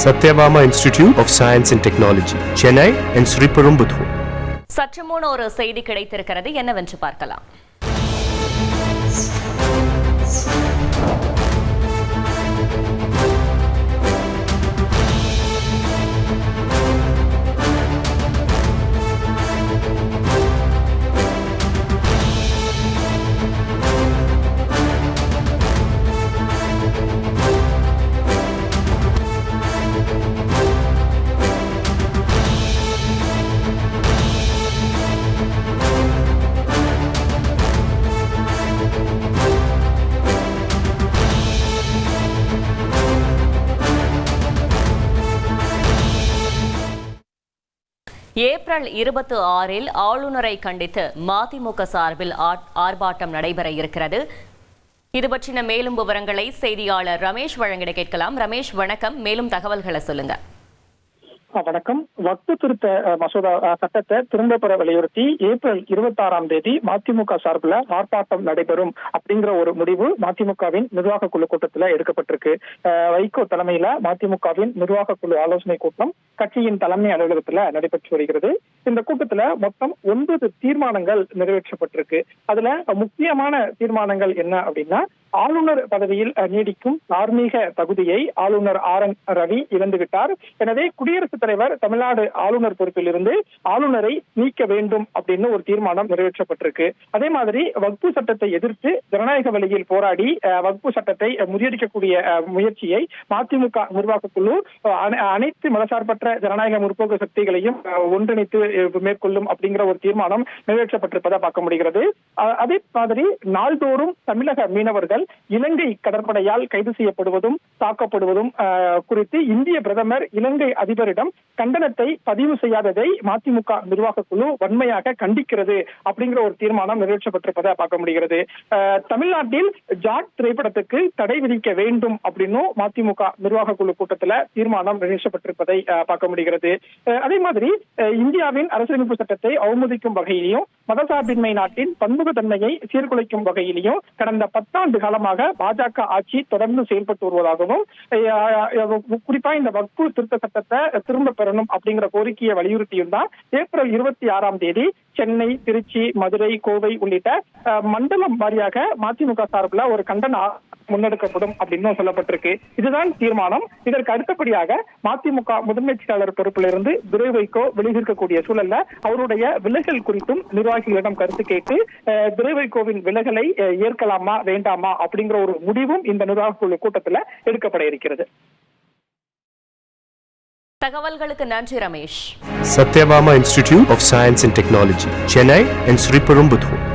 Satyabama Institute of Science and Technology, Chennai and Sriperumbudur. சற்று முன் ஒரு செய்தி கிடைத்திருக்கிறது, என்னவென்று பார்க்கலாம். ஏப்ரல் 26 ஆளுநரை கண்டித்து மதிமுக சார்பில் ஆர்ப்பாட்டம் நடைபெற இருக்கிறது. இது பற்றின மேலும் விவரங்களை செய்தியாளர் ரமேஷ் வழங்கிட கேட்கலாம். ரமேஷ், வணக்கம். மேலும் தகவல்களை சொல்லுங்க. வணக்கம். வக்ஃபு திருத்த மசோதா சட்டத்தை திரும்ப பெற வலியுறுத்தி ஏப்ரல் 26 மதிமுக சார்பில் ஆர்ப்பாட்டம் நடைபெறும் அப்படிங்கிற ஒரு முடிவு மதிமுகவின் நிர்வாக குழு கூட்டத்தில் எடுக்கப்பட்டிருக்கு. வைகோ தலைமையில மதிமுகவின் நிர்வாக குழு ஆலோசனை கூட்டம் கட்சியின் தலைமை அலுவலகத்துல நடைபெற்று வருகிறது. இந்த கூட்டத்துல மொத்தம் 9 தீர்மானங்கள் நிறைவேற்றப்பட்டிருக்கு. அதுல முக்கியமான தீர்மானங்கள் என்ன அப்படின்னா, ஆளுநர் பதவியில் நீடிக்கும் தார்மீக தகுதியை ஆளுநர் RN ரவி இழந்துவிட்டார். எனவே குடியரசுத் தலைவர் தமிழ்நாடு ஆளுநர் பொறுப்பில் இருந்து ஆளுநரை நீக்க வேண்டும் அப்படின்னு ஒரு தீர்மானம் நிறைவேற்றப்பட்டிருக்கு. அதே மாதிரி வக்ஃபு சட்டத்தை எதிர்த்து ஜனநாயக வழியில் போராடி வக்ஃபு சட்டத்தை முறியடிக்கக்கூடிய முயற்சியை மதிமுக நிர்வாக குழு அனைத்து மதசார்பற்ற ஜனநாயக முற்போக்கு சக்திகளையும் ஒன்றிணைத்து மேற்கொள்ளும் அப்படிங்கிற ஒரு தீர்மானம் நிறைவேற்றப்பட்டிருப்பதை பார்க்க முடிகிறது. அதே மாதிரி நாள்தோறும் தமிழக மீனவர்கள் இலங்கை கடற்படையால் கைது செய்யப்படுவதும் தாக்கப்படுவதும் குறித்து இந்திய பிரதமர் இலங்கை அதிபரிடம் கண்டனத்தை பதிவு செய்யாததை மதிமுக நிர்வாக குழு வன்மையாக கண்டிக்கிறது அப்படிங்கிற ஒரு தீர்மானம் நிறைவேற்றப்பட்டிருப்பதை பார்க்க முடிகிறது. தமிழ்நாட்டில் ஜாட் திரைப்படத்துக்கு தடை விதிக்க வேண்டும் அப்படின்னு மதிமுக நிர்வாக குழு கூட்டத்தில் தீர்மானம் நிறைவேற்றப்பட்டிருப்பதை பார்க்க முடிகிறது. அதே மாதிரி இந்தியாவின் அரசியலமைப்பு சட்டத்தை அவமதிக்கும் வகையிலையும் மதசார்பின்மை நாட்டின் பன்முகத்தன்மையை சீர்குலைக்கும் வகையிலையும் கடந்த 10 ஆண்டு காலமாக பாஜக ஆட்சி தொடர்ந்து செயல்பட்டு வருவதாகவும், குறிப்பா இந்த வக்ஃபு திருத்த சட்டத்தை திரும்ப பெறணும் அப்படிங்கிற கோரிக்கையை வலியுறுத்தியும் தான் ஏப்ரல் 26 சென்னை, திருச்சி, மதுரை, கோவை உள்ளிட்ட மண்டலம் வாரியாக மதிமுக சார்பில் ஒரு கண்டன முன்னெடுக்கப்படும் அப்படின்னு சொல்லப்பட்டிருக்கு. இதுதான் தீர்மானம். இதற்கு அடுத்தபடியாக மதிமுக முதன்மை செயலாளர் பொறுப்பிலிருந்து துரை வைகோ வெளியிருக்கக்கூடிய சூழல்ல அவருடைய விலகல் குறித்தும் நிர்வாகிகளிடம் கருத்து கேட்டு துரை வைகோவின் விலகலை ஏற்கலாமா வேண்டாமா அப்படிங்கிற ஒரு முடிவும் இந்த நிர்வாக குழு கூட்டத்தில் எடுக்கப்பட இருக்கிறது. தகவல்களுக்கு நன்றி Ramesh. Satyabama Institute of Science and Technology, Chennai and Sriperumbudur.